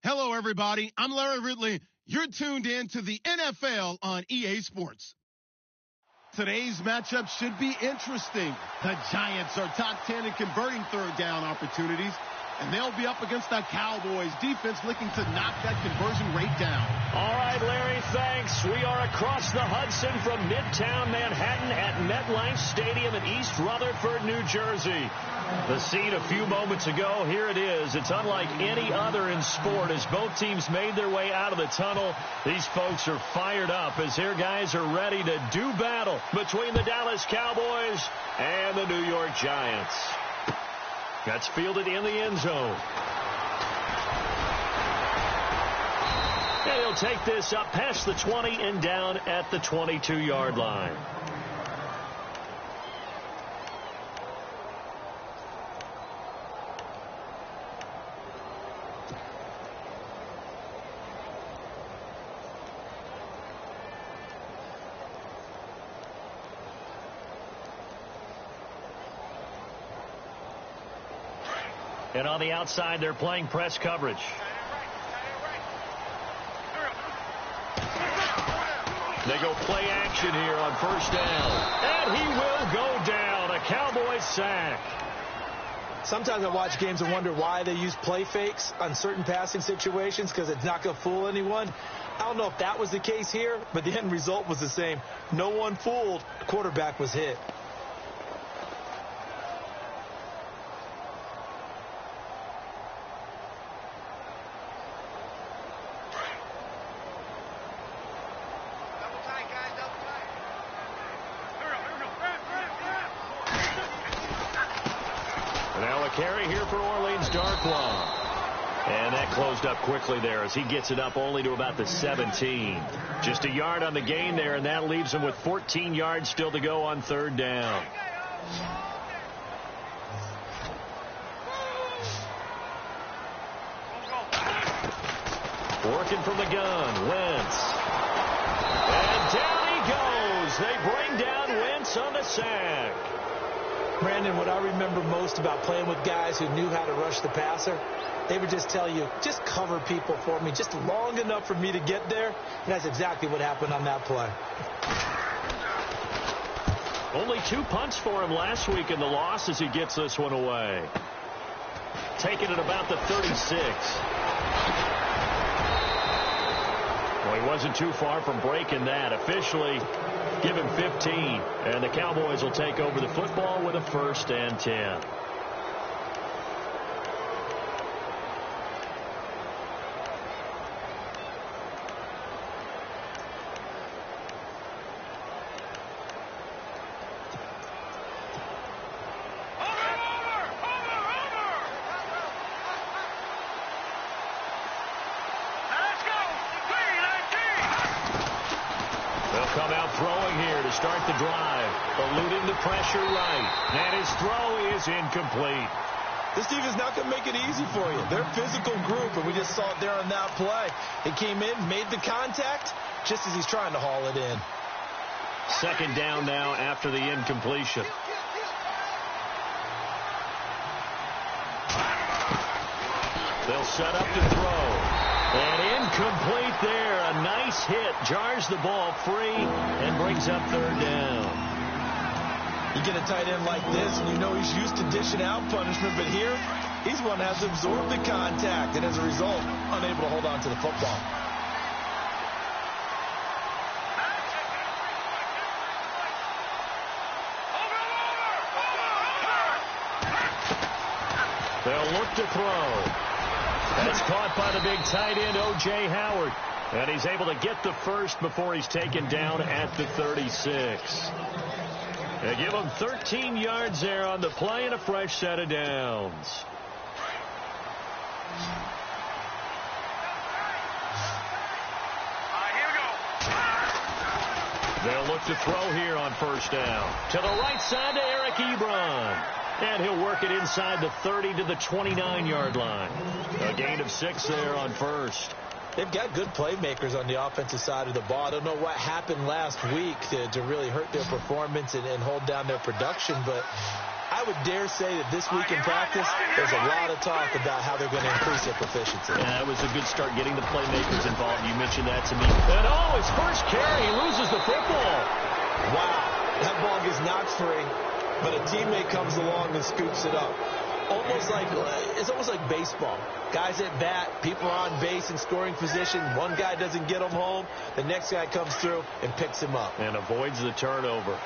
Hello, everybody. I'm Larry Ridley. You're tuned in to the NFL on EA Sports. Today's matchup should be interesting. The Giants are top 10 in converting third down opportunities, and they'll be up against the Cowboys defense looking to knock that conversion rate down. All right, Larry, thanks. We are across the Hudson from Midtown Manhattan at MetLife Stadium in East Rutherford, New Jersey. The scene a few moments ago, here it is. It's unlike any other in sport as both teams made their way out of the tunnel. These folks are fired up as their guys are ready to do battle between the Dallas Cowboys and the New York Giants. That's fielded in the end zone. And he'll take this up past the 20 and down at the 22-yard line. And on the outside, they're playing press coverage. They go play action here on first down. And he will go down. A Cowboys sack. Sometimes I watch games and wonder why they use play fakes on certain passing situations because it's not going to fool anyone. I don't know if that was the case here, but the end result was the same. No one fooled. The quarterback was hit. Carry here for Orleans, Darkwa. And that closed up quickly there as he gets it up only to about the 17. Just a yard on the gain there, and that leaves him with 14 yards still to go on third down. Working from the gun, Wentz. And down he goes. They bring down Wentz on the sack. Brandon, what I remember most about playing with guys who knew how to rush the passer, they would just tell you, just cover people for me, just long enough for me to get there. And that's exactly what happened on that play. Only 2 punts for him last week in the loss as he gets this one away. Taking it about the 36. Well, he wasn't too far from breaking that. Officially, give him 15. And the Cowboys will take over the football with a 1st and 10. Come out throwing here to start the drive. Eluding the pressure right. And his throw is incomplete. This defense not going to make it easy for you. They're a physical group, and we just saw it there on that play. They came in, made the contact, just as he's trying to haul it in. 2nd down now after the incompletion. They'll set up to throw. And incomplete there. A nice hit. Jars the ball free and brings up 3rd down. You get a tight end like this, and you know he's used to dishing out punishment, but here, he's one that has to absorb the contact, and as a result, unable to hold on to the football. They'll look to throw. And it's caught by the big tight end, O.J. Howard. And he's able to get the first before he's taken down at the 36. They give him 13 yards there on the play and a fresh set of downs. They'll look to throw here on 1st down. To the right side to Eric Ebron. And he'll work it inside the 30 to the 29-yard line. A gain of 6 there on 1st. They've got good playmakers on the offensive side of the ball. I don't know what happened last week to really hurt their performance and hold down their production, but I would dare say that this week in practice, there's a lot of talk about how they're going to increase their proficiency. Yeah, it was a good start getting the playmakers involved. You mentioned that to me. And his first carry, he loses the football. Wow, that ball gets knocked free, but a teammate comes along and scoops it up. It's almost like baseball. Guys at bat, people are on base in scoring position. One guy doesn't get him home. The next guy comes through and picks him up. And avoids the turnover.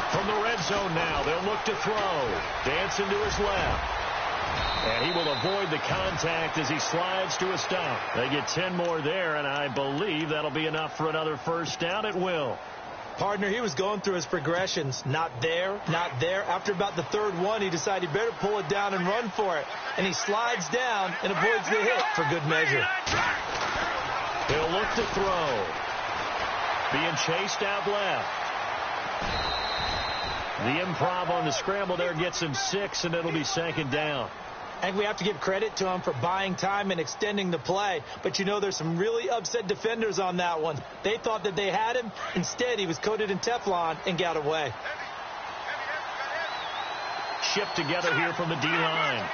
From the red zone now, they'll look to throw. Dancing to his left. And he will avoid the contact as he slides to a stop. They get 10 more there, and I believe that'll be enough for another first down. It will. Partner, he was going through his progressions. Not there, not there. After about the third one, he decided he better pull it down and run for it. And he slides down and avoids the hit for good measure. He'll look to throw. Being chased out left. The improv on the scramble there gets him 6, and it'll be second down. I think we have to give credit to him for buying time and extending the play. But, there's some really upset defenders on that one. They thought that they had him. Instead, he was coated in Teflon and got away. Shift together here from the D-line.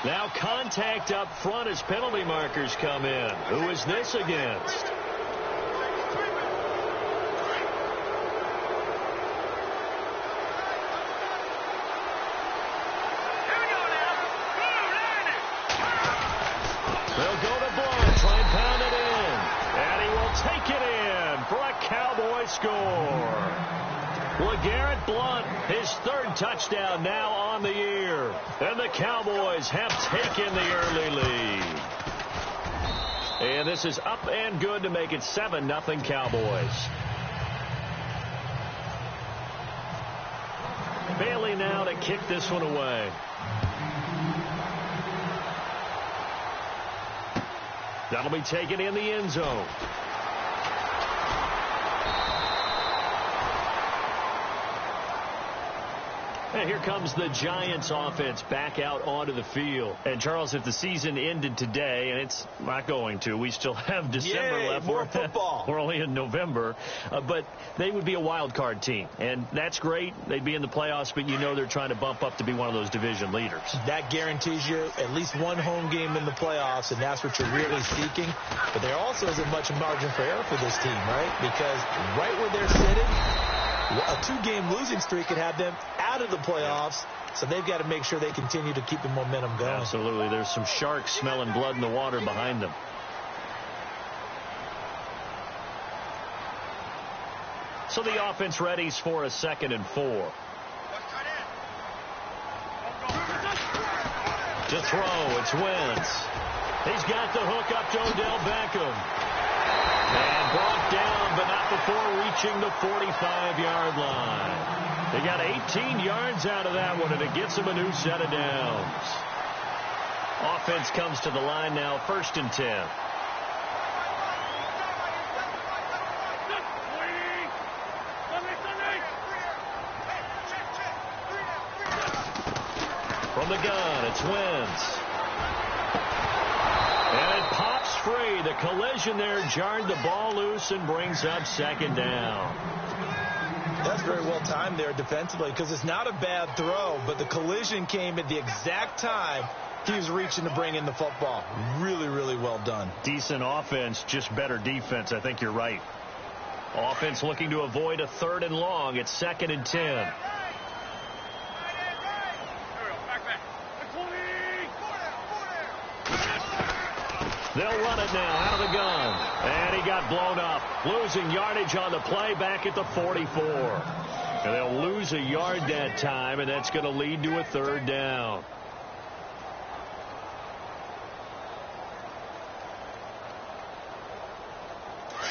Now contact up front as penalty markers come in. Who is this against? They'll go to Blunt, try and pound it in. And he will take it in for a Cowboy score. LeGarrette Blunt, his third touchdown now on the year. And the Cowboys have taken the early lead. And this is up and good to make it 7-0 Cowboys. Bailey now to kick this one away. That'll be taken in the end zone. And here comes the Giants offense back out onto the field. And, Charles, if the season ended today, and it's not going to, we still have December left. More football. We're only in November. But they would be a wild card team. And that's great. They'd be in the playoffs, but they're trying to bump up to be one of those division leaders. That guarantees you at least one home game in the playoffs, and that's what you're really seeking. But there also isn't much margin for error for this team, right? Because right where they're sitting, a 2-game losing streak could have them out of the playoffs, so they've got to make sure they continue to keep the momentum going. Absolutely. There's some sharks smelling blood in the water behind them. So the offense readies for a 2nd and 4. To throw, it's Wentz. He's got the hook up to Odell Beckham. And brought down, but not before reaching the 45-yard line. They got 18 yards out of that one, and it gets them a new set of downs. Offense comes to the line now, 1st and 10. From the gun, it's Wentz. And it pops free. The collision there jarred the ball loose and brings up 2nd down. That's very well timed there defensively, because it's not a bad throw, but the collision came at the exact time he was reaching to bring in the football. Really, really well done. Decent offense, just better defense. I think you're right. Offense looking to avoid a 3rd and long. It's 2nd and 10. They'll run it now out of the gun. And he got blown up. Losing yardage on the play back at the 44. And they'll lose a yard that time, and that's going to lead to a 3rd down.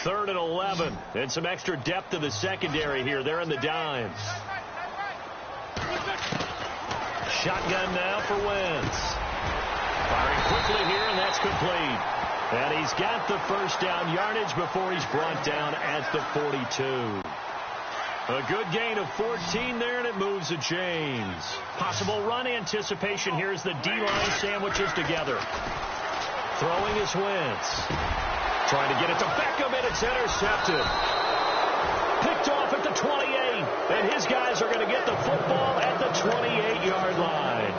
Third and 11. And some extra depth to the secondary here. They're in the dime. Shotgun now for Wentz. Firing quickly here, and that's complete. And he's got the first down yardage before he's brought down at the 42. A good gain of 14 there, and it moves the chains. Possible run anticipation. Here's the D-line sandwiches together. Throwing his Wentz. Trying to get it to Beckham, and it's intercepted. Picked off at the 28. And his guys are going to get the football at the 28-yard line.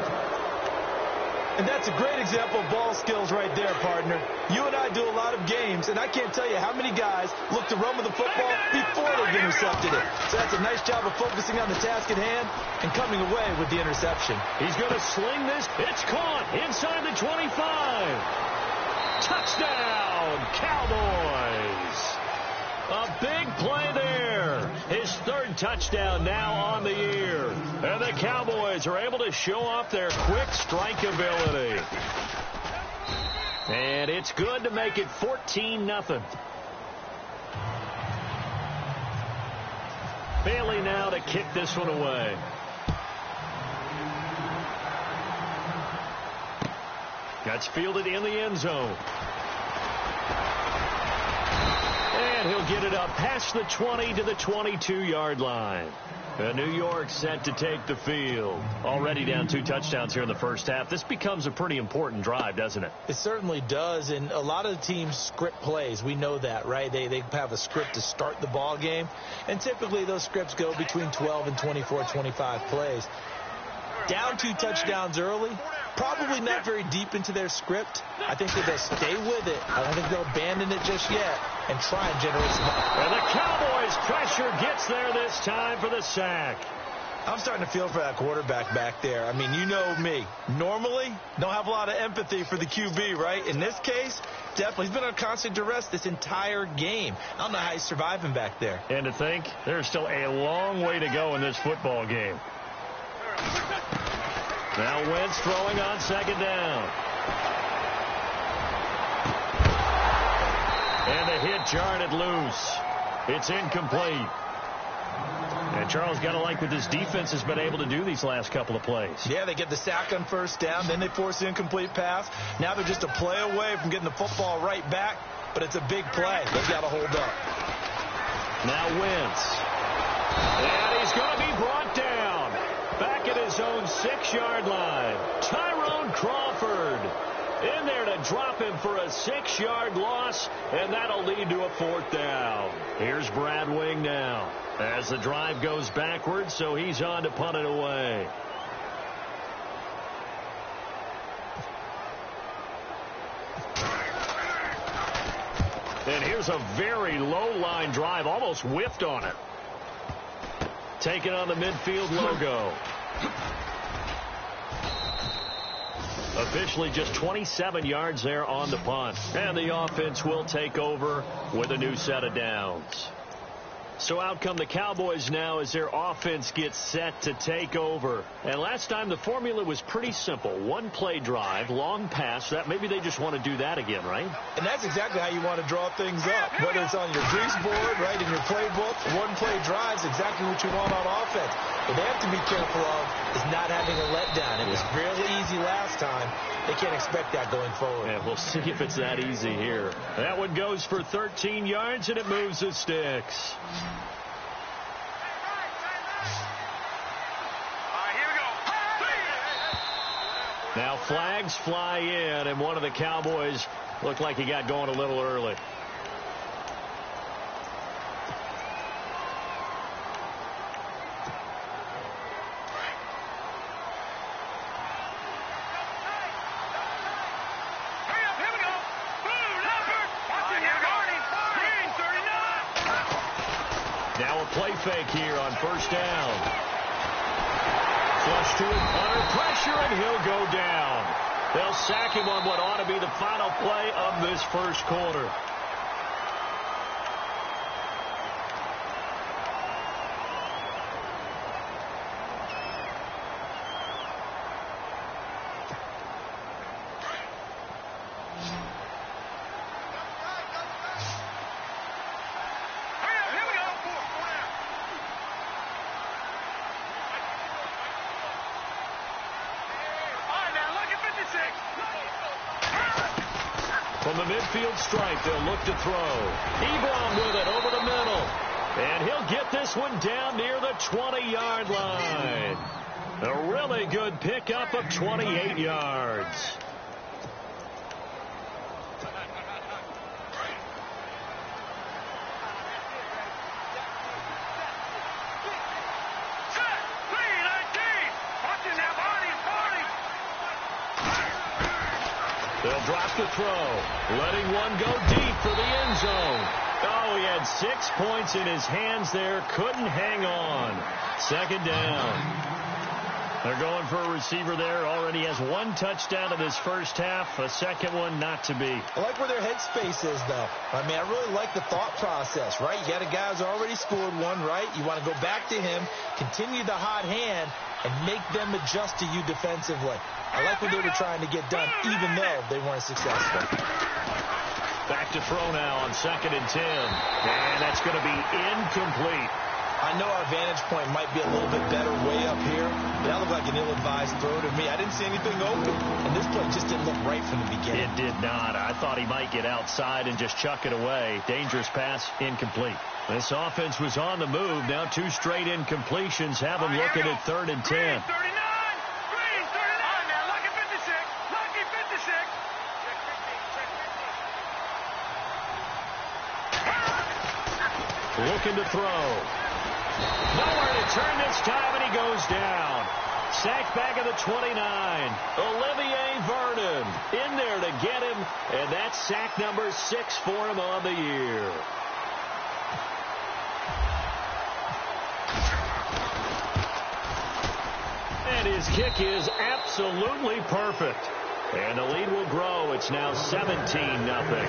And that's a great example of ball skills right there, partner. You and I do a lot of games, and I can't tell you how many guys look to run with the football before they've intercepted it. So that's a nice job of focusing on the task at hand and coming away with the interception. He's going to sling this. It's caught inside the 25. Touchdown, Cowboys. A big play there. His third touchdown now on the year. And the Cowboys are able to show off their quick strike ability. And it's good to make it 14-0. Bailey now to kick this one away. That's fielded in the end zone. And he'll get it up past the 20 to the 22-yard line. New York set to take the field. Already down 2 touchdowns here in the first half. This becomes a pretty important drive, doesn't it? It certainly does, and a lot of the teams script plays. We know that, right? They have a script to start the ball game, and typically those scripts go between 12 and 24, 25 plays. Down 2 touchdowns early, probably not very deep into their script. I think that they'll stay with it. I don't think they'll abandon it just yet and try and generate some. And the Cowboys pressure gets there this time for the sack. I'm starting to feel for that quarterback back there. I mean, you know me. Normally, don't have a lot of empathy for the QB, right? In this case, definitely. He's been on constant duress this entire game. I don't know how he's surviving back there. And to think, there's still a long way to go in this football game. Now Wentz throwing on second down. And the hit jarred it loose. It's incomplete. And Charles, got to like what this defense has been able to do these last couple of plays. Yeah, they get the sack on first down, then they force the incomplete pass. Now they're just a play away from getting the football right back, but it's a big play. They've got to hold up. Now Wentz. And he's going to be brought down. Back at his own 6-yard line. Tyrone Crawford in there to drop him for a 6-yard loss, and that'll lead to a 4th down. Here's Brad Wing now as the drive goes backwards, so he's on to punt it away. And here's a very low line drive, almost whiffed on it. Taking on the midfield logo. Officially just 27 yards there on the punt. And the offense will take over with a new set of downs. So out come the Cowboys now as their offense gets set to take over. And last time the formula was pretty simple. 1-play drive, long pass. That maybe they just want to do that again, right? And that's exactly how you want to draw things up. Whether it's on your grease board, right, in your playbook, 1-play drive is exactly what you want on offense. What they have to be careful of is not having a letdown. It was really easy last time. They can't expect that going forward. Yeah, we'll see if it's that easy here. That one goes for 13 yards, and it moves the sticks. Now flags fly in, and one of the Cowboys looked like he got going a little early. Now a play fake here on first down. Flush to him, under pressure, and he'll go down. They'll sack him on what ought to be the final play of this first quarter. From the midfield stripe, they'll look to throw. Ebron with it over the middle. And he'll get this one down near the 20-yard line. A really good pickup of 28 yards. They'll drop the throw, letting one go deep for the end zone. Oh, he had 6 points in his hands there, couldn't hang on. Second down. They're going for a receiver there. Already has 1 touchdown in this first half. A second one not to be. I like where their headspace is, though. I mean, I really like the thought process, right? You got a guy who's already scored one, right? You want to go back to him, continue the hot hand, and make them adjust to you defensively. I like what they were trying to get done, even though they weren't successful. Back to throw now on 2nd and 10. And that's going to be incomplete. I know our vantage point might be a little bit better way up here, but that looked like an ill-advised throw to me. I didn't see anything open, and this play just didn't look right from the beginning. It did not. I thought he might get outside and just chuck it away. Dangerous pass, incomplete. This offense was on the move. Now 2 straight incompletions have them looking at 3rd and 10. Looking to throw. Nowhere to turn this time, and he goes down. Sacked back at the 29. Olivier Vernon in there to get him, and that's sack number 6 for him on the year. And his kick is absolutely perfect. And the lead will grow. It's now 17-0.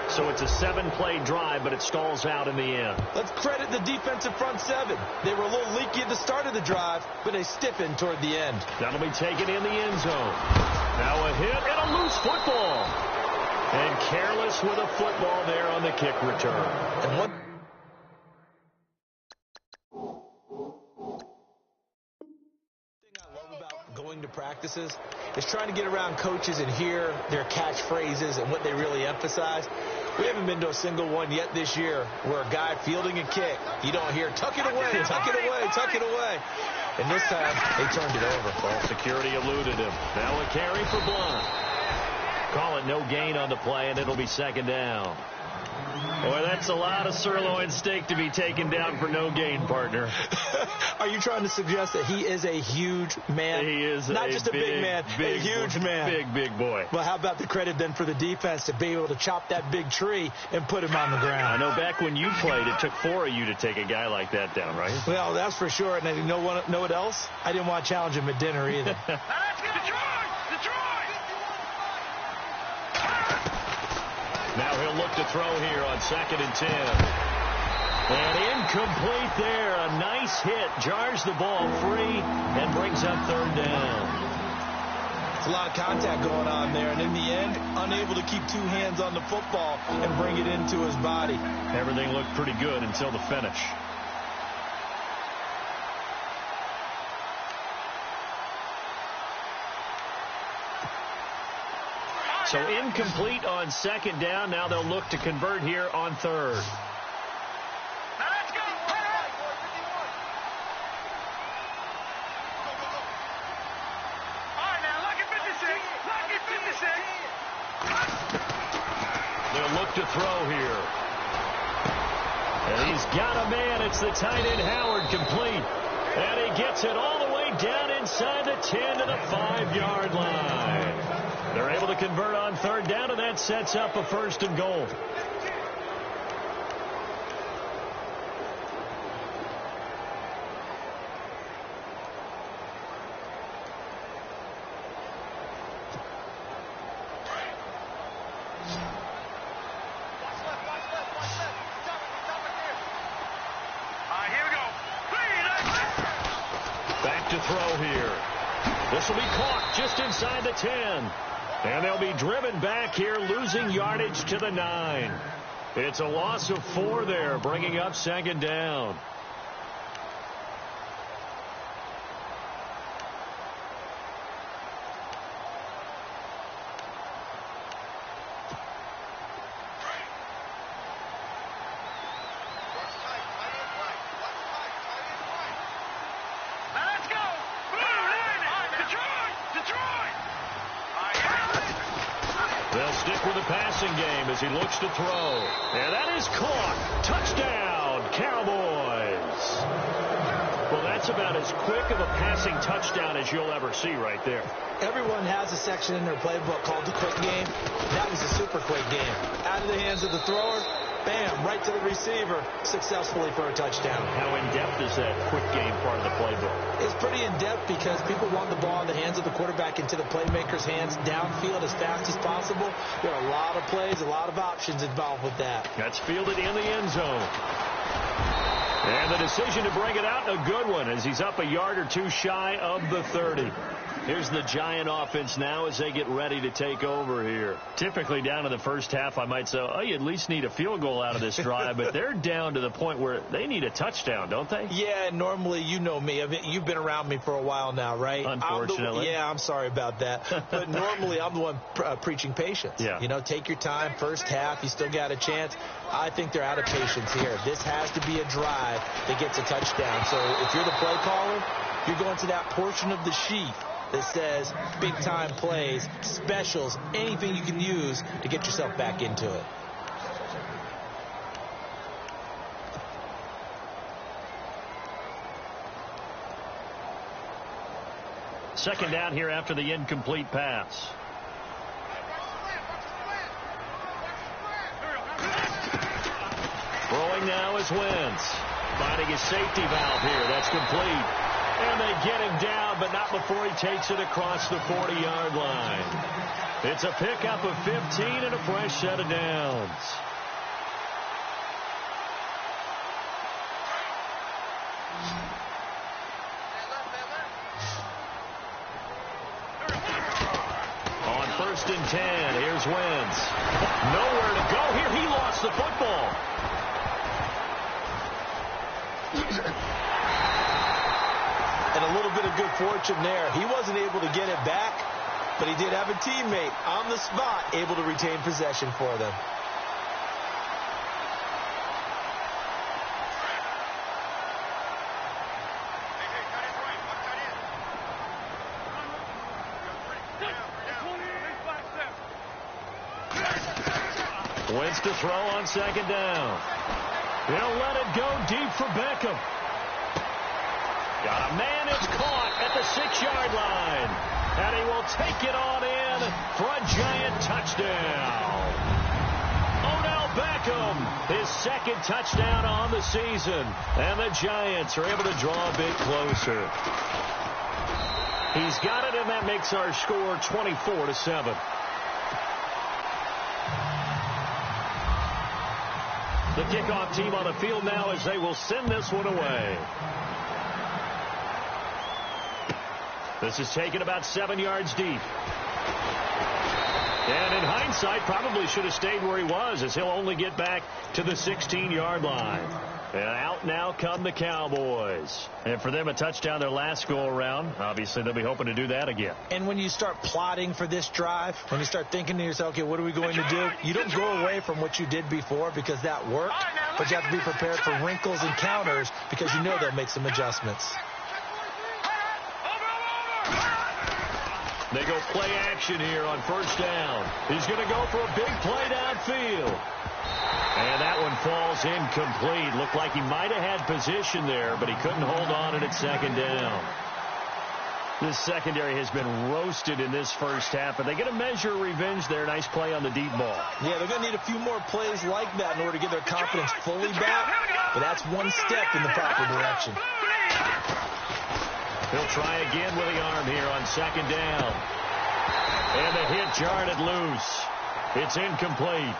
So it's a 7-play drive, but it stalls out in the end. Let's credit the defensive front 7. They were a little leaky at the start of the drive, but they stiffened toward the end. That'll be taken in the end zone. Now a hit and a loose football. And careless with a football there on the kick return. And what going to practices is trying to get around coaches and hear their catchphrases and what they really emphasize. We haven't been to a single one yet this year where a guy fielding a kick, you don't hear, tuck it away, tuck it away, tuck it away. And this time, they turned it over. Ball security eluded him. Now a carry for Blunt. Call it no gain on the play, and it'll be 2nd down. Boy, that's a lot of sirloin steak to be taken down for no gain, partner. Are you trying to suggest that he is a huge man? He is not just a big man, a huge man. Big boy. Well, how about the credit then for the defense to be able to chop that big tree and put him on the ground? I know back when you played, it took 4 of you to take a guy like that down, right? Well, that's for sure. And you know what else? I didn't want to challenge him at dinner either. Now he'll look to throw here on 2nd and 10. And incomplete there. A nice hit. Jars the ball free and brings up 3rd down. It's a lot of contact going on there. And in the end, unable to keep 2 hands on the football and bring it into his body. Everything looked pretty good until the finish. So incomplete on 2nd down. Now they'll look to convert here on 3rd. Now let's go. All right, now, lucky 56. Lucky 56. They'll look to throw here. And he's got a man. It's the tight end, Howard, complete. And he gets it all the way down inside the 10 to the 5-yard line. They're able to convert on 3rd down, and that sets up a 1st and goal. Back to throw here. This will be caught just inside the 10. And they'll be driven back here, losing yardage to the 9. It's a loss of 4 there, bringing up 2nd down. They'll stick with the passing game as he looks to throw. And that is caught. Touchdown, Cowboys. Well, that's about as quick of a passing touchdown as you'll ever see right there. Everyone has a section in their playbook called the quick game. That was a super quick game. Out of the hands of the thrower, bam, right to the receiver, successfully for a touchdown. How in-depth is that quick game part of the playbook? It's pretty in-depth because people want the ball in the hands of the quarterback into the playmaker's hands downfield as fast as possible. There are a lot of plays, a lot of options involved with that. That's fielded in the end zone. And the decision to bring it out, a good one, as he's up a yard or two shy of the 30. Here's the Giant offense now as they get ready to take over here. Typically down in the first half, I might say, oh, you at least need a field goal out of this drive, but they're down to the point where they need a touchdown, don't they? Yeah, normally, you know me. I mean, you've been around me for a while now, right? Unfortunately. I'm sorry about that. But normally, I'm the one preaching patience. Yeah. You know, take your time. First half, you still got a chance. I think they're out of patience here. This has to be a drive that gets a touchdown. So if you're the play caller, you're going to that portion of the sheet that says big-time plays, specials, anything you can use to get yourself back into it. Second down here after the incomplete pass. Throwing now is Wentz. Finding his safety valve here. That's complete. And they get him down, but not before he takes it across the 40-yard line. It's a pickup of 15 and a fresh set of downs. On 1st and 10, here's Wentz. Nowhere to go here. He lost the football. And a little bit of good fortune there. He wasn't able to get it back, but he did have a teammate on the spot able to retain possession for them. Wentz to throw on second down. He'll let it go deep for Beckham. Got a man, it's caught at the 6-yard line. And he will take it on in for a Giant touchdown. Odell Beckham, his second touchdown on the season. And the Giants are able to draw a bit closer. He's got it, and that makes our score 24-7. The kickoff team on the field now as they will send this one away. This is taken about 7 yards deep. And in hindsight, probably should have stayed where he was, as he'll only get back to the 16-yard line. And out now come the Cowboys. And for them, a touchdown their last go-around. Obviously, they'll be hoping to do that again. And when you start plotting for this drive, when you start thinking to yourself, okay, what are we going to do? You don't go away from what you did before because that worked, but you have to be prepared for wrinkles and counters because you know they'll make some adjustments. They go play action here on 1st down. He's going to go for a big play downfield. And that one falls incomplete. Looked like he might have had position there, but he couldn't hold on it at 2nd down. This secondary has been roasted in this first half, and they get a measure of revenge there. Nice play on the deep ball. Yeah, they're going to need a few more plays like that in order to get their confidence fully back, but that's one step in the proper direction. He'll try again with the arm here on 2nd down. And the hit jarred it loose. It's incomplete.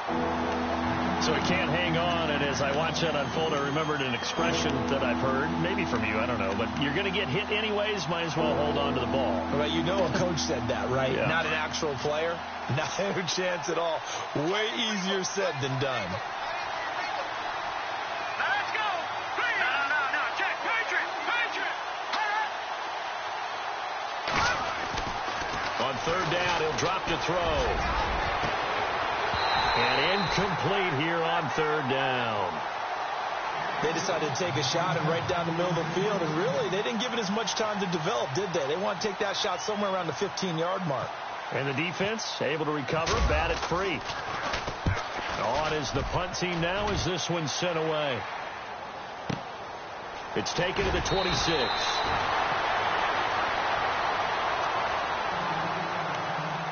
So he can't hang on, and as I watch that unfold, I remembered an expression that I've heard, maybe from you, I don't know, but you're going to get hit anyways, might as well hold on to the ball. Well, you know a coach said that, right? Yeah. Not an actual player. Not a chance at all. Way easier said than done. On 3rd down, he'll drop to throw. And incomplete here on 3rd down. They decided to take a shot and right down the middle of the field, and really, they didn't give it as much time to develop, did they? They want to take that shot somewhere around the 15-yard mark. And the defense able to recover, bat it free. On is the punt team now as this one's sent away. It's taken to the 26.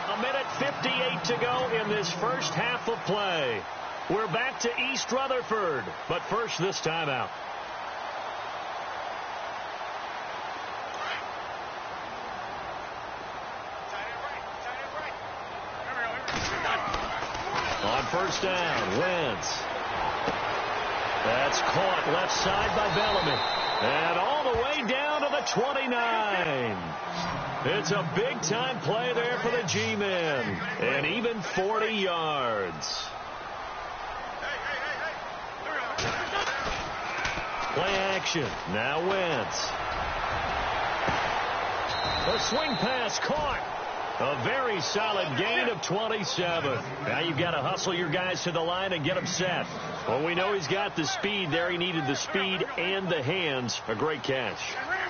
A minute 58 to go in this first half of play. We're back to East Rutherford, but first this timeout. On first down, Wentz. That's caught left side by Bellamy. And all the way down to the 29. It's a big-time play there for the G-men. And even 40 yards. Play action. Now Wentz. The swing pass caught. A very solid gain of 27. Now you've got to hustle your guys to the line and get them set. Well, we know he's got the speed there. He needed the speed and the hands. A great catch.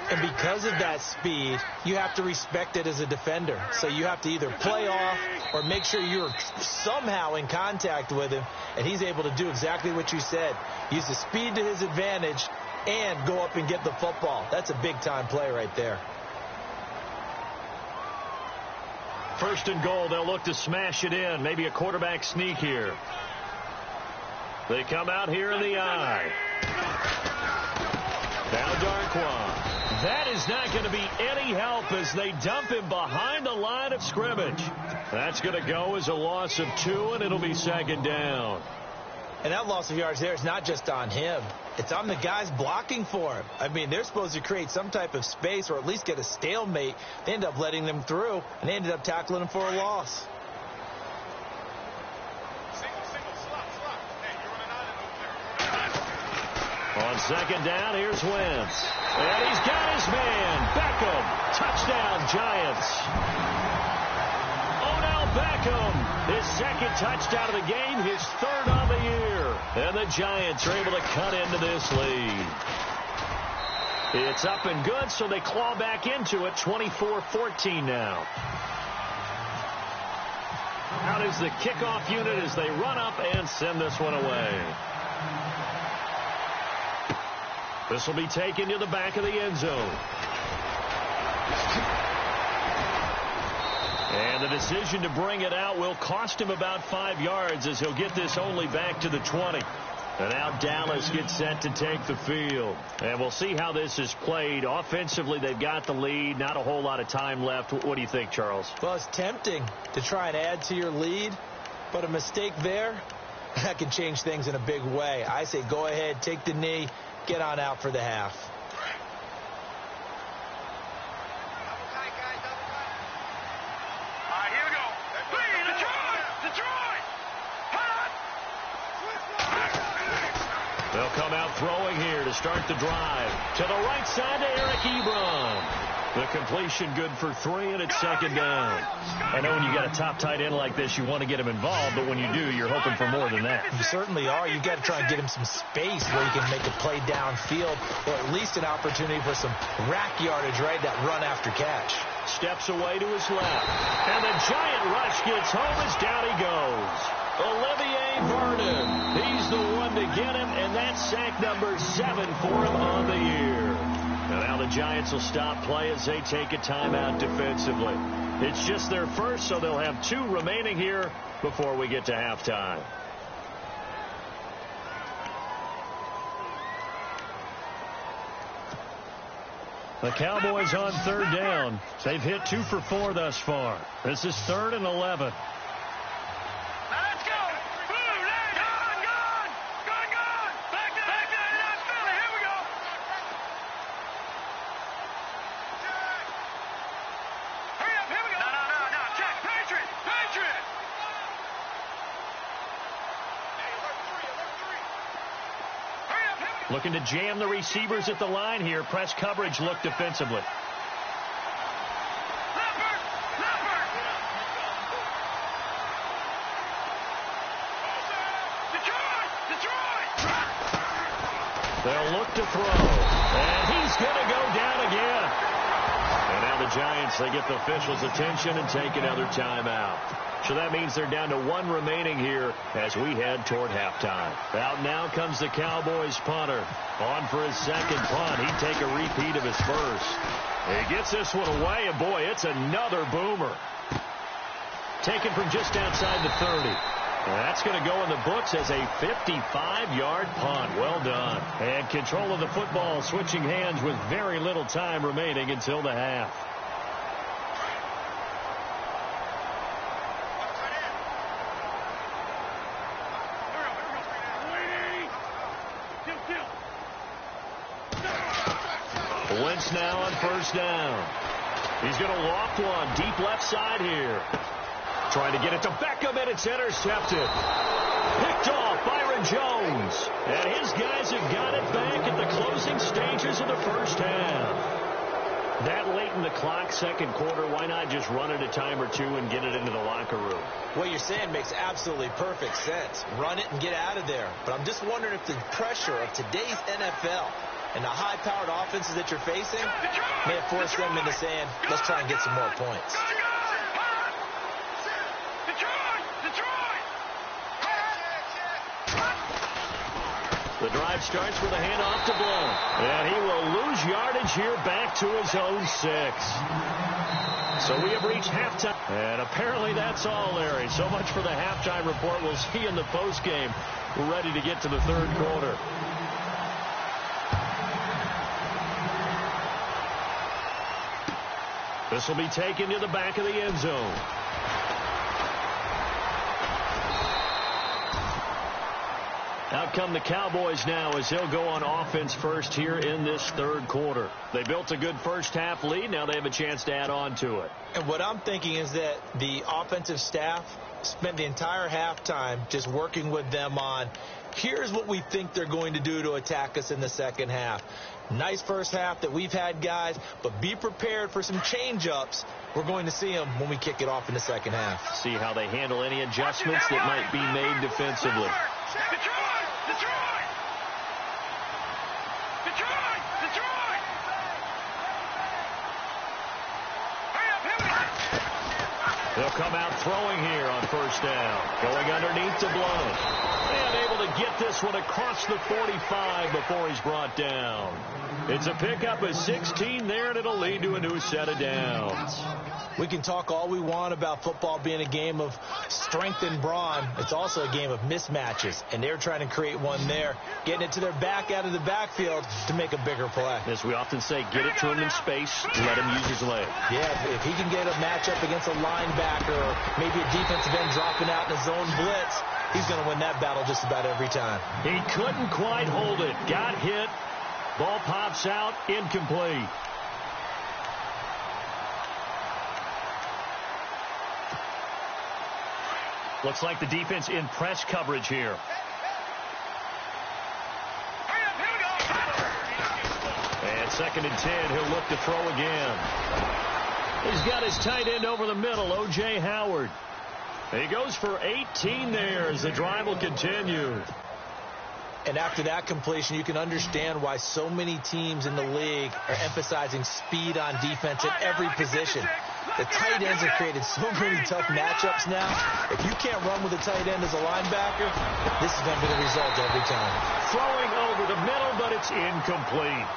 And because of that speed, you have to respect it as a defender. So you have to either play off or make sure you're somehow in contact with him. And he's able to do exactly what you said. Use the speed to his advantage and go up and get the football. That's a big-time play right there. First and goal, they'll look to smash it in. Maybe a quarterback sneak here. They come out here in the eye. Now Darquan. That is not going to be any help as they dump him behind the line of scrimmage. That's going to go as a loss of 2, and it'll be second down. And that loss of yards there is not just on him. It's on the guys blocking for him. I mean, they're supposed to create some type of space or at least get a stalemate. They end up letting them through, and they ended up tackling him for a loss. On second down, here's Wentz. And he's got his man. Beckham. Touchdown, Giants. Odell Beckham. His second touchdown of the game. His third on the year. And the Giants are able to cut into this lead. It's up and good, so they claw back into it. 24-14 now. Out is the kickoff unit as they run up and send this one away. This will be taken to the back of the end zone. And the decision to bring it out will cost him about 5 yards as he'll get this only back to the 20. And now Dallas gets set to take the field. And we'll see how this is played. Offensively, they've got the lead. Not a whole lot of time left. What do you think, Charles? Well, it's tempting to try and add to your lead. But a mistake there, that can change things in a big way. I say go ahead, take the knee. Get on out for the half. All right, here we go. Detroit! They'll come out throwing here to start the drive. To the right side to Eric Ebron. The completion good for 3, and it's second down. I know when you got a top tight end like this, you want to get him involved, but when you do, you're hoping for more than that. You certainly are. You got to try and get him some space where he can make a play downfield, or at least an opportunity for some rack yardage, right? That run after catch. Steps away to his left. And the giant rush gets home as down he goes. Olivier Vernon. He's the one to get him, and that's sack number 7 for him on the year. And now the Giants will stop play as they take a timeout defensively. It's just their first, so they'll have 2 remaining here before we get to halftime. The Cowboys on third down. They've hit 2 for 4 thus far. This is 3rd and 11. Let's go! Boom! Gone! Back down! Here we go! Hurry up! Here we go! No! Check! Patriot! Hurry up! Looking to jam the receivers at the line here. Press coverage look defensively. They'll look to throw. And he's going to go down again. And now the Giants. They get the officials' attention and take another timeout. So that means they're down to 1 remaining here as we head toward halftime. Out now comes the Cowboys punter. On for his second punt. He'd take a repeat of his first. He gets this one away, and boy, it's another boomer. Taken from just outside the 30. That's going to go in the books as a 55-yard punt. Well done. And control of the football switching hands with very little time remaining until the half. Wentz now on first down. He's going to loft one deep left side here. Trying to get it to Beckham, and it's intercepted. Picked off Byron Jones. And his guys have got it back at the closing stages of the first half. That late in the clock, second quarter, why not just run it a time or two and get it into the locker room? What you're saying makes absolutely perfect sense. Run it and get out of there. But I'm just wondering if the pressure of today's NFL and the high-powered offenses that you're facing may have forced them into saying, let's try and get some more points. The drive starts with a handoff to Blount. And he will lose yardage here back to his own 6. So we have reached halftime. And apparently that's all, Larry. So much for the halftime report. We'll see you in the postgame. We're ready to get to the third quarter. This will be taken to the back of the end zone. Out come the Cowboys now as they'll go on offense first here in this third quarter. They built a good first half lead. Now they have a chance to add on to it. And what I'm thinking is that the offensive staff spent the entire halftime just working with them on, here's what we think they're going to do to attack us in the second half. Nice first half that we've had, guys, but be prepared for some change-ups. We're going to see them when we kick it off in the second half. See how they handle any adjustments that might be made defensively. They'll come out throwing here on first down. Going underneath to Blount. And able to get this one across the 45 before he's brought down. It's a pickup of 16 there, and it'll lead to a new set of downs. We can talk all we want about football being a game of strength and brawn. It's also a game of mismatches, and they're trying to create one there, getting it to their back out of the backfield to make a bigger play. As we often say, get it to him in space, let him use his leg. Yeah, if he can get a matchup against a linebacker or maybe a defensive end dropping out in a zone blitz, he's going to win that battle just about every time. He couldn't quite hold it. Got hit. Ball pops out, incomplete. Looks like the defense in press coverage here. And 2nd and 10, he'll look to throw again. He's got his tight end over the middle, O.J. Howard. He goes for 18 there as the drive will continue. And after that completion, you can understand why so many teams in the league are emphasizing speed on defense at every position. The tight ends have created so many tough matchups now. If you can't run with a tight end as a linebacker, this is going to be the result every time. Throwing over the middle, but it's incomplete.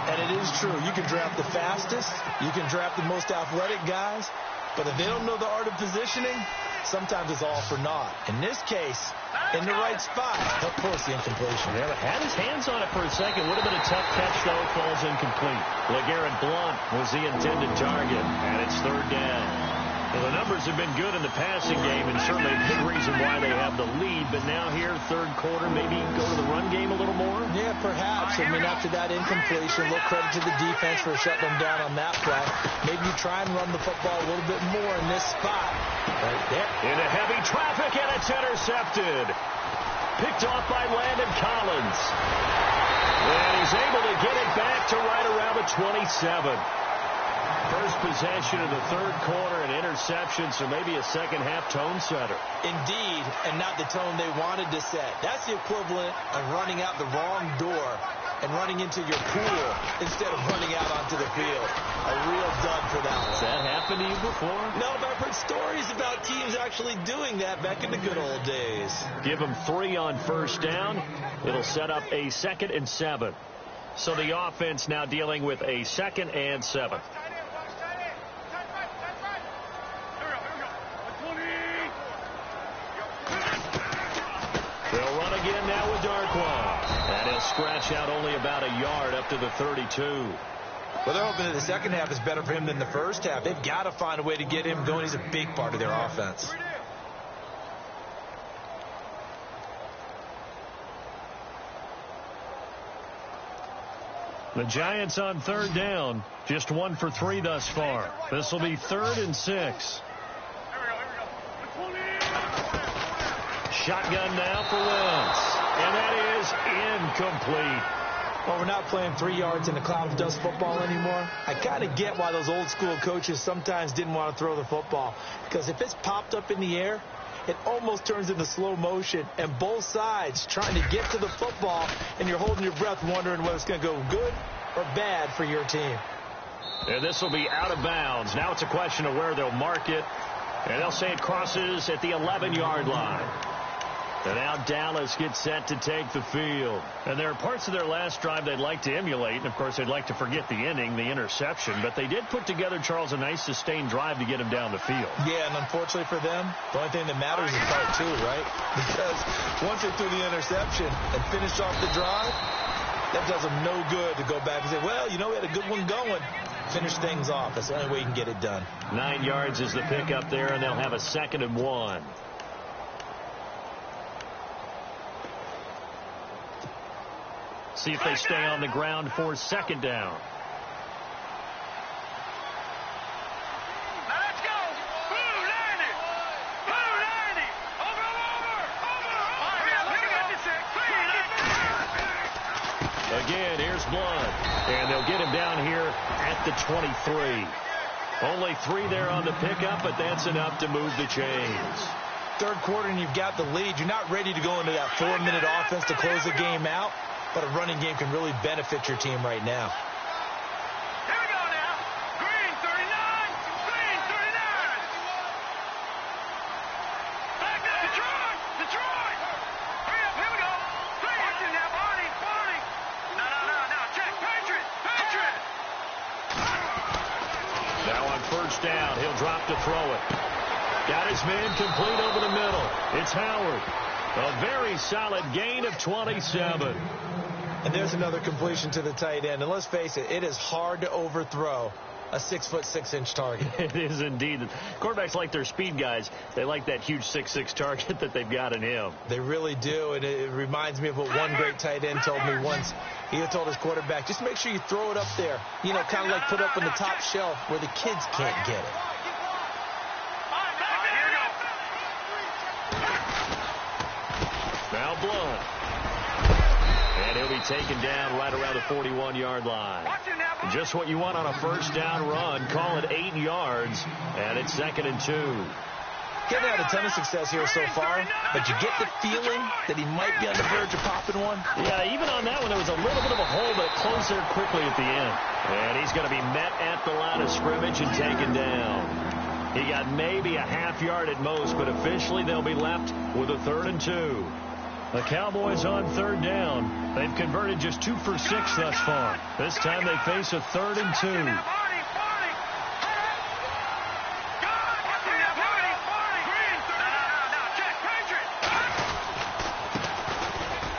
And it is true. You can draft the fastest. You can draft the most athletic guys. But if they don't know the art of positioning, sometimes it's all for naught. In this case, in the right spot, of course the incompletion. Yeah, had his hands on it for a second. Would have been a tough catch, though. Falls incomplete. LeGarrette Blount was the intended target, and it's 3rd down. Well, the numbers have been good in the passing game, and certainly a big reason why they have the lead. But now here, third quarter, maybe go to the run game a little more? Yeah, perhaps. I mean, after that incompletion, a little credit to the defense for shutting them down on that play. Maybe you try and run the football a little bit more in this spot. Right there. Into heavy traffic, and it's intercepted. Picked off by Landon Collins. And he's able to get it back to right around the 27. First possession of the third quarter, an interception, so maybe a second-half tone setter. Indeed, and not the tone they wanted to set. That's the equivalent of running out the wrong door and running into your pool instead of running out onto the field. A real dud for that one. happened to you before? No, but I've heard stories about teams actually doing that back in the good old days. Give them 3 on first down. It'll set up a 2nd and 7. So the offense now dealing with a 2nd and 7. They'll run again now with Darkwa. And he'll scratch out only about a yard up to the 32. Well, they're hoping that the second half is better for him than the first half. They've got to find a way to get him going. He's a big part of their offense. The Giants on 3rd down. Just 1 for 3 thus far. This will be 3rd and 6. Shotgun now for Wentz. And that is incomplete. Well, we're not playing 3 yards in a cloud of dust football anymore. I kind of get why those old school coaches sometimes didn't want to throw the football. Because if it's popped up in the air, it almost turns into slow motion. And both sides trying to get to the football, and you're holding your breath wondering whether it's going to go good or bad for your team. And this will be out of bounds. Now it's a question of where they'll mark it. And they'll say it crosses at the 11-yard line. And now Dallas gets set to take the field. And there are parts of their last drive they'd like to emulate. And, of course, they'd like to forget the inning, the interception. But they did put together, Charles, a nice sustained drive to get him down the field. Yeah, and unfortunately for them, the only thing that matters is part 2, right? Because once they threw the interception and finished off the drive, that does them no good to go back and say, well, you know, we had a good one going. Finish things off. That's the only way you can get it done. 9 yards is the pickup there, and they'll have a 2nd and 1. See if they stay on the ground for 2nd down. Now let's go. Blue, line it. Blue, line it. Over. Again, here's Blood. And they'll get him down here at the 23. Only 3 there on the pickup, but that's enough to move the chains. 3rd quarter and you've got the lead. You're not ready to go into that 4-minute offense to close the game out. But a running game can really benefit your team right now. Here we go now. Green 39. Green 39. Back up. Detroit. Hurry up. Here we go. Green. Watch it now, Barney. No. Check. Patriot. Now on 1st down, he'll drop to throw it. Got his man complete over the middle. It's Howard. A very solid gain of 27. And there's another completion to the tight end. And let's face it, it is hard to overthrow a 6'6" target. It is indeed. Quarterbacks like their speed guys. They like that huge 6'6" target that they've got in him. They really do. And it reminds me of what one great tight end told me once. He had told his quarterback, just make sure you throw it up there. You know, kind of like put up on the top shelf where the kids can't get it. Now Blood. And he'll be taken down right around the 41-yard line. Just what you want on a 1st down run. Call it 8 yards. And it's 2nd and 2. He hasn't had a ton of success here so far, but you get the feeling that he might be on the verge of popping one. Yeah, even on that one, there was a little bit of a hole, but it closed there quickly at the end. And he's going to be met at the line of scrimmage and taken down. He got maybe a half yard at most, but officially they'll be left with a 3rd and 2. The Cowboys on 3rd down. They've converted just 2 for 6 thus far. This time they face a 3rd and 2.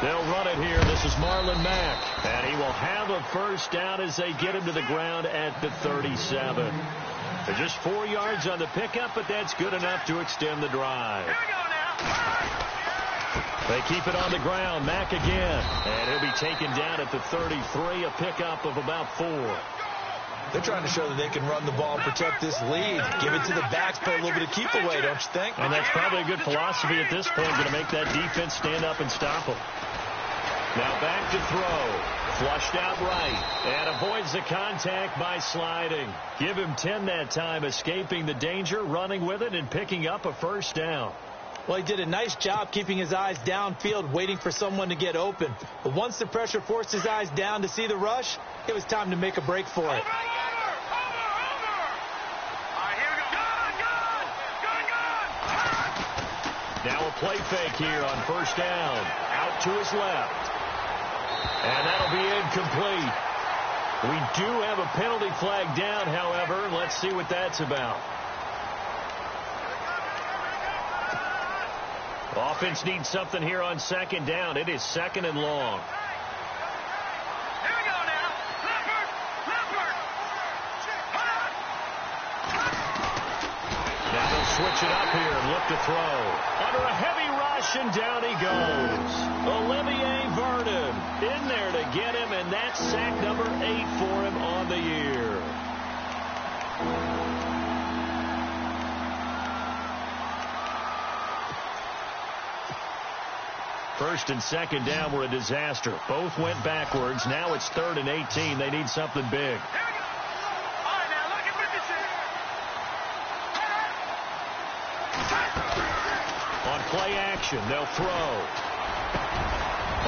They'll run it here. This is Marlon Mack. And he will have a 1st down as they get him to the ground at the 37. They're just 4 yards on the pickup, but that's good enough to extend the drive. Here we go now. They keep it on the ground. Mack again. And he'll be taken down at the 33, a pickup of about 4. They're trying to show that they can run the ball and protect this lead. Give it to the backs, play a little bit of keep away, don't you think? And that's probably a good philosophy at this point, going to make that defense stand up and stop them. Now back to throw. Flushed out right. And avoids the contact by sliding. Give him 10 that time, escaping the danger, running with it, and picking up a 1st down. Well, he did a nice job keeping his eyes downfield, waiting for someone to get open. But once the pressure forced his eyes down to see the rush, it was time to make a break for it. All right, here we play fake here on first down. Out to his left. And that'll be incomplete. We do have a penalty flag down, however. Let's see what that's about. Offense needs something here on second down. It is second and long. Here we go now. Leopard. Now they'll switch it up here and look to throw. Under a heavy rush, and down he goes. Olivier Vernon in there to get him, and that's sack number 8 for him on the year. First and second down were a disaster. Both went backwards. Now it's 3rd and 18. They need something big. On play action, they'll throw.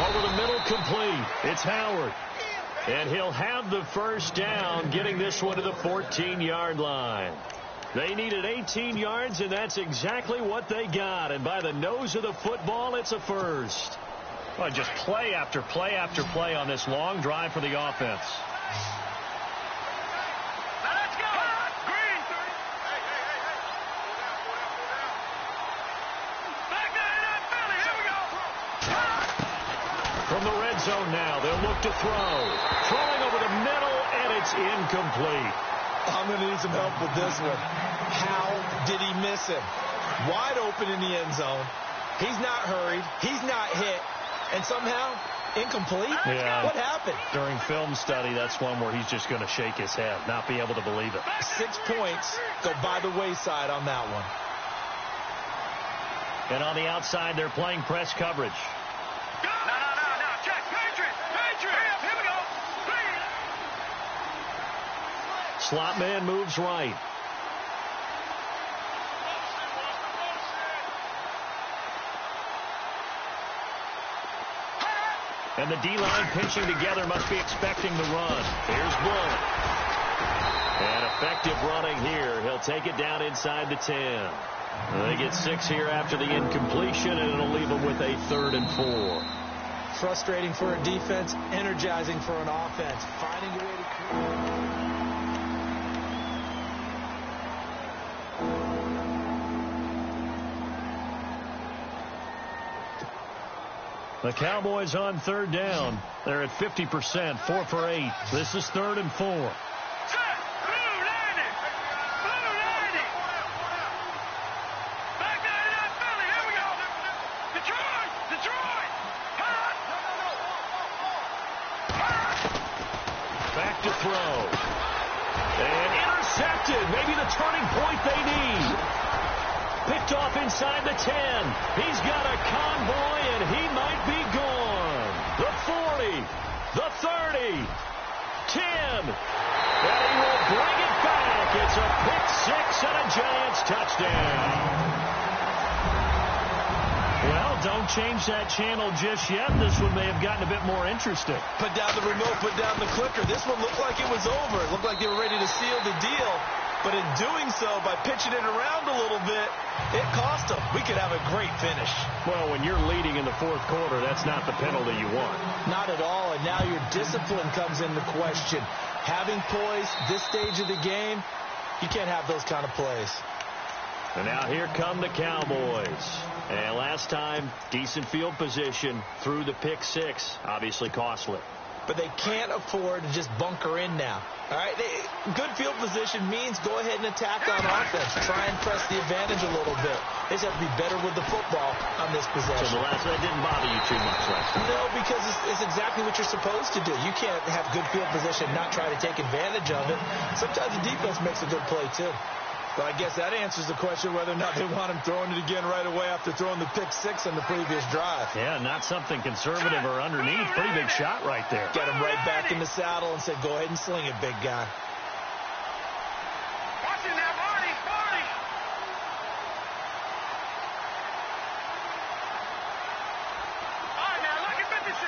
Over the middle, complete. It's Howard. And he'll have the first down, getting this one to the 14-yard line. They needed 18 yards, and that's exactly what they got. And by the nose of the football, it's a first. Well, just play after play after play on this long drive for the offense. Now let's go. Green. Back there in Philly. Here we go. From the red zone now, they'll look to throw. Throwing over the middle, and it's incomplete. I'm going to need some help with this one. How did he miss him? Wide open in the end zone. He's not hurried. He's not hit. And somehow, incomplete? Yeah. What happened? During film study, that's one where he's just going to shake his head, not be able to believe it. 6 points go by the wayside on that one. And on the outside, they're playing press coverage. No. Check. Patriot. Here we go. Slot man moves right. And the D-line pinching together must be expecting the run. Here's Bullock. And effective running here. He'll take it down inside the 10. They get 6 here after the incompletion, and it'll leave them with a 3rd and 4. Frustrating for a defense, energizing for an offense. Finding a way to create. The Cowboys on 3rd down. They're at 50%, 4 for 8. This is 3rd and 4. Blue 90. Back there in Philly. Here we go. Detroit. Back to throw. And intercepted. Maybe the turning point they need. Picked off inside the 10. He's got a convoy, and he might be gone. The 40, the 30, 10. And he will bring it back. It's a pick 6 and a Giants touchdown. Well, don't change that channel just yet. This one may have gotten a bit more interesting. Put down the remote, put down the clicker. This one looked like it was over. It looked like they were ready to seal the deal. But in doing so, by pitching it around a little bit, it cost them. We could have a great finish. Well, when you're leading in the 4th quarter, that's not the penalty you want. Not at all, and now your discipline comes into question. Having poise this stage of the game, you can't have those kind of plays. And now here come the Cowboys. And last time, decent field position through the pick 6, obviously costly. But they can't afford to just bunker in now. All right, good field position means go ahead and attack on offense. Try and press the advantage a little bit. They just have to be better with the football on this possession. So that didn't bother you too much last time? No, because it's exactly what you're supposed to do. You can't have good field position and not try to take advantage of it. Sometimes the defense makes a good play, too. But I guess that answers the question whether or not they want him throwing it again right away after throwing the pick 6 on the previous drive. Yeah, not something conservative or underneath. Pretty big shot right there. Get him right back in the saddle and said, go ahead and sling it, big guy. Watch it now, Barney. All right, now, look at 56.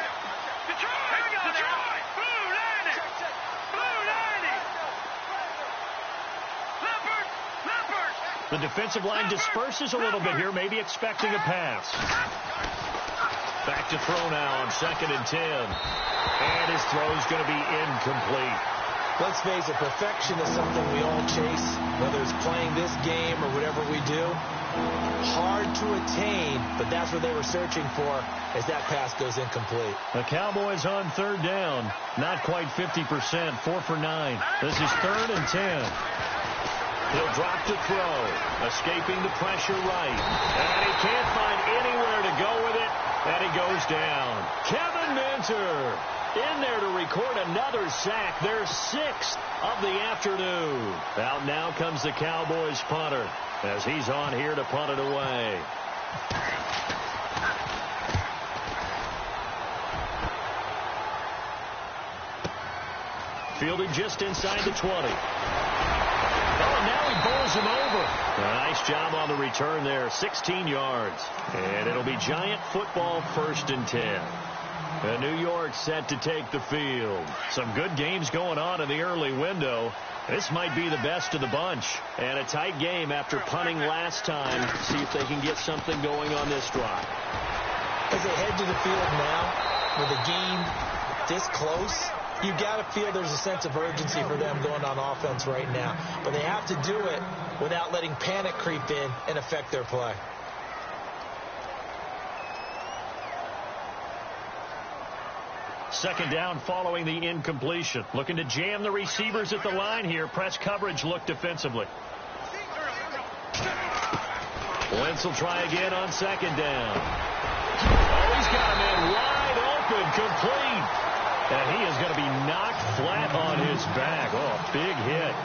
Detroit. Here we go. Detroit. Blue 90. Blue 90. Leopard. The defensive line disperses a little bit here, maybe expecting a pass. Back to throw now on 2nd and 10. And his throw's going to be incomplete. Let's face it, perfection is something we all chase, whether it's playing this game or whatever we do. Hard to attain, but that's what they were searching for as that pass goes incomplete. The Cowboys on 3rd down. Not quite 50%, 4 for 9. This is 3rd and 10. He'll drop to throw, escaping the pressure right. And he can't find anywhere to go with it, and he goes down. Kevin Minter in there to record another sack, their 6th of the afternoon. Out now comes the Cowboys punter as he's on here to punt it away. Fielded just inside the 20. Oh, now he bowls him over. A nice job on the return there, 16 yards. And it'll be Giant football, 1st and 10. New York set to take the field. Some good games going on in the early window. This might be the best of the bunch. And a tight game after punting last time. See if they can get something going on this drive. As they head to the field now, with a game this close, you got to feel there's a sense of urgency for them going on offense right now. But they have to do it without letting panic creep in and affect their play. Second down following the incompletion. Looking to jam the receivers at the line here. Press coverage look defensively. Wentz will try again on 2nd down. Oh, he's got a man wide open, complete. And he is going to be knocked flat on his back. Oh, a big hit.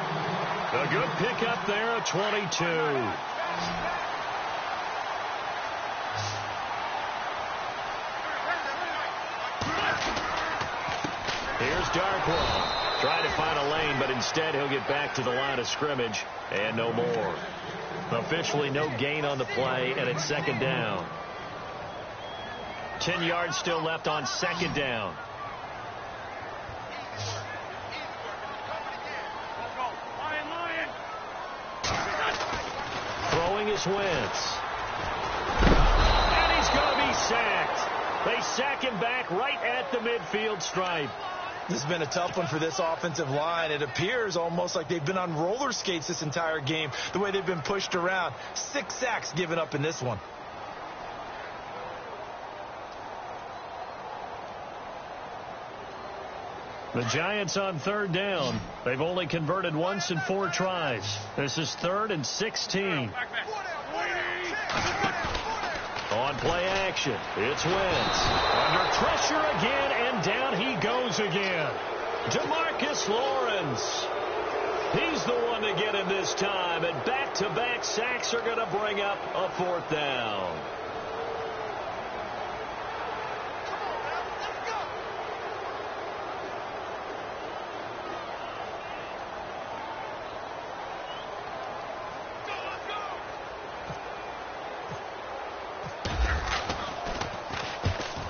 A good pickup there at 22. Here's Darkwa. Trying to find a lane, but instead he'll get back to the line of scrimmage and no more. Officially no gain on the play, and it's 2nd down. 10 yards still left on 2nd down. Throwing is Wentz. And he's going to be sacked. They sack him back right at the midfield stripe. This has been a tough one for this offensive line. It appears almost like they've been on roller skates this entire game, the way they've been pushed around. 6 sacks given up in this one. The Giants on 3rd down. They've only converted once in 4 tries. This is 3rd and 16. On play action, it's Wentz. Under pressure again, and down he goes again. DeMarcus Lawrence. He's the one to get him this time, and back-to-back sacks are going to bring up a 4th down.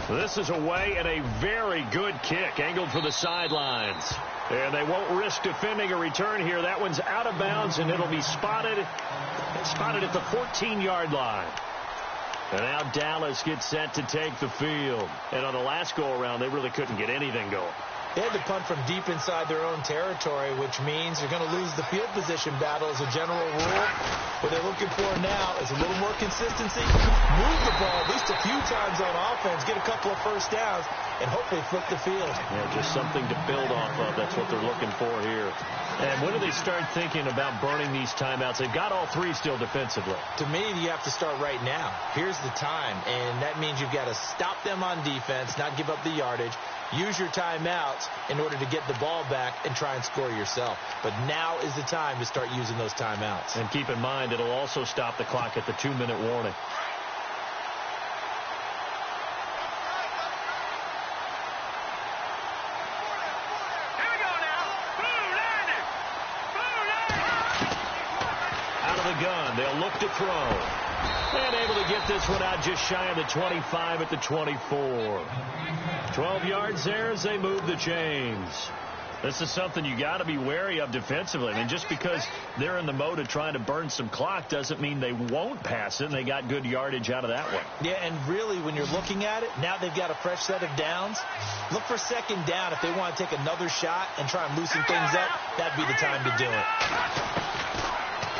This is away, and a very good kick angled for the sidelines. And they won't risk defending a return here. That one's out of bounds, and it'll be spotted at the 14-yard line. And now Dallas gets set to take the field. And on the last go-around, they really couldn't get anything going. They had to punt from deep inside their own territory, which means you're going to lose the field position battle as a general rule. What they're looking for now is a little more consistency, move the ball at least a few times on offense, get a couple of first downs, and hopefully flip the field. Yeah, just something to build off of. That's what they're looking for here. And when do they start thinking about burning these timeouts? They've got all 3 still defensively. To me, you have to start right now. Here's the time, and that means you've got to stop them on defense, not give up the yardage, use your timeouts in order to get the ball back and try and score yourself. But now is the time to start using those timeouts. And keep in mind, it'll also stop the clock at the 2-minute warning. Gun. They'll look to throw. And able to get this one out just shy of the 25 at the 24. 12 yards there as they move the chains. This is something you got to be wary of defensively. I mean, just because they're in the mode of trying to burn some clock doesn't mean they won't pass it, and they got good yardage out of that one. Yeah, and really, when you're looking at it, now they've got a fresh set of downs. Look for second down. If they want to take another shot and try and loosen things up, that'd be the time to do it.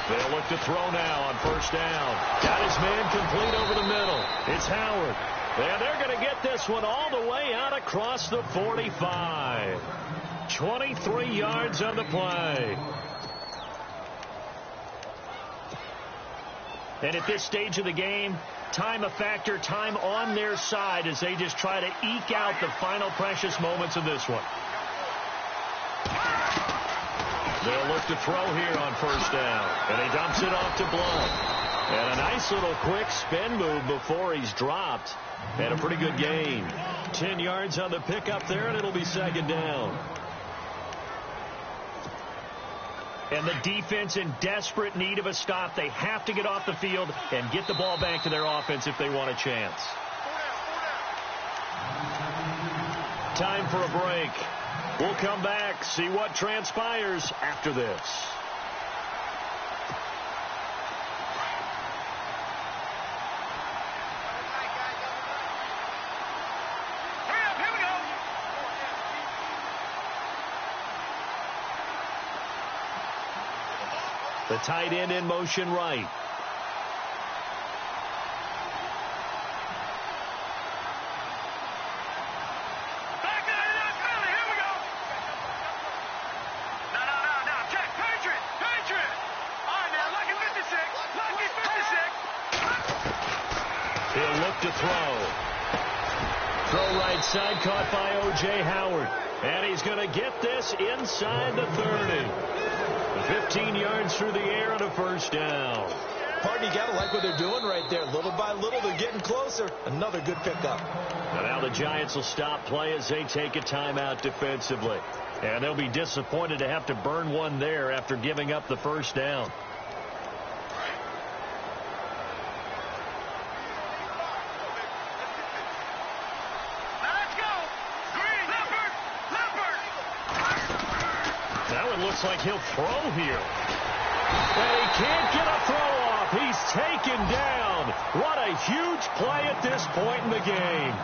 They'll look to throw now on first down. Got his man complete over the middle. It's Howard. And they're going to get this one all the way out across the 45. 23 yards on the play. And at this stage of the game, time a factor, time on their side as they just try to eke out the final precious moments of this one. They'll look to throw here on first down. And he dumps it off to Blunt. And a nice little quick spin move before he's dropped. And a pretty good gain. 10 yards on the pickup there, and it'll be second down. And the defense in desperate need of a stop. They have to get off the field and get the ball back to their offense if they want a chance. Time for a break. We'll come back, see what transpires after this. The tight end in motion right. He'll look to throw. Throw right side, caught by O.J. Howard. And he's going to get this inside the 30. 15 yards through the air and a first down. Partner, you got to like what they're doing right there. Little by little, they're getting closer. Another good pickup. And now the Giants will stop play as they take a timeout defensively. And they'll be disappointed to have to burn one there after giving up the first down. Looks like he'll throw here. And he can't get a throw off. He's taken down. What a huge play at this point in the game.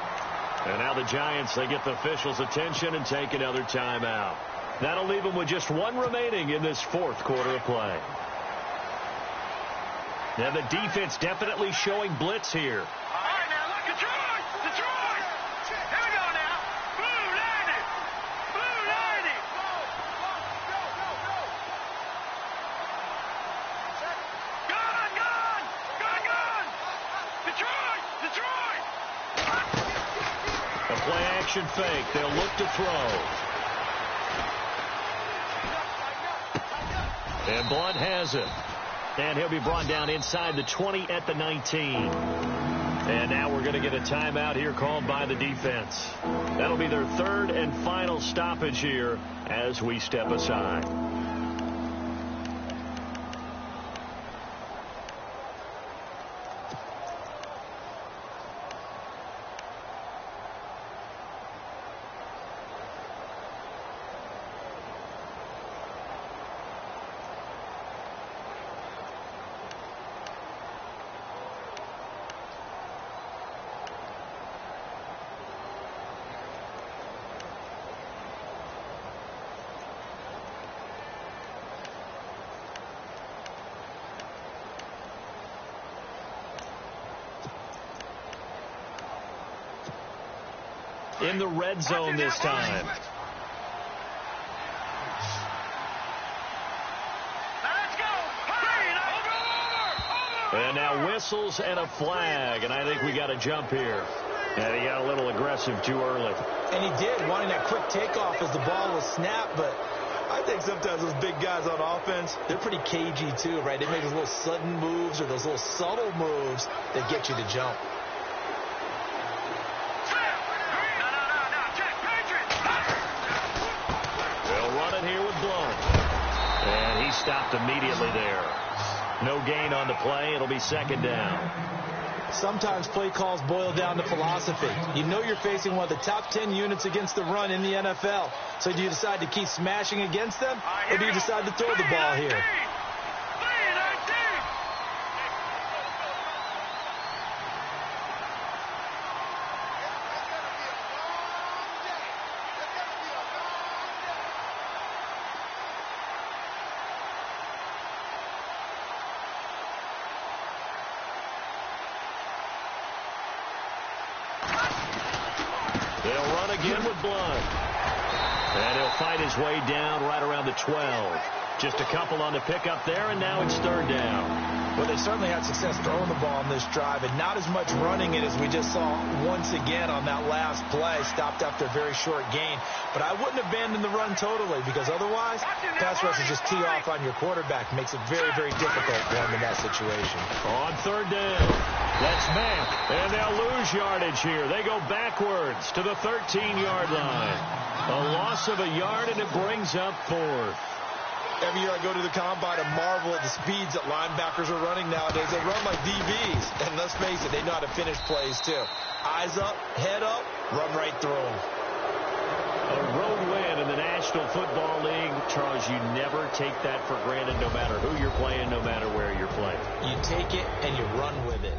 And now the Giants, they get the officials' attention and take another timeout. That'll leave them with just one remaining in this fourth quarter of play. Now the defense definitely showing blitz here. All right, now look, Detroit! Detroit! Here we go now. Blue 90! Blue 90! Detroit! A play action fake. They'll look to throw. And Blunt has it. And he'll be brought down inside the 20 at the 19. And now we're going to get a timeout here called by the defense. That'll be their third and final stoppage here as we step aside. In the red zone this time. And now whistles and a flag, and I think we got a jump here. And he got a little aggressive too early. And he did, wanting that quick takeoff as the ball was snapped, but I think sometimes those big guys on offense, they're pretty cagey too, right? They make those little sudden moves or those little subtle moves that get you to jump. And he stopped immediately there. No gain on the play. It'll be second down. Sometimes play calls boil down to philosophy. You know you're facing one of the top 10 units against the run in the NFL. So do you decide to keep smashing against them, or do you decide to throw the ball here? They'll run again with Blunt. And he'll fight his way down right around the 12. Just a couple on the pickup there, and now it's third down. Well, they certainly had success throwing the ball on this drive, and not as much running it as we just saw once again on that last play. Stopped after a very short gain. But I wouldn't abandon the run totally, because otherwise, pass rushers just tee off on your quarterback. Makes it very, very difficult for him in that situation. On third down, that's Mack, and they'll lose yardage here. They go backwards to the 13-yard line. A loss of a yard, and it brings up fourth. Every year I go to the combine and marvel at the speeds that linebackers are running nowadays. They run like DBs. And let's face it, they know how to finish plays too. Eyes up, head up, run right through them. A road win in the National Football League. Charles, you never take that for granted, no matter who you're playing, no matter where you're playing. You take it and you run with it.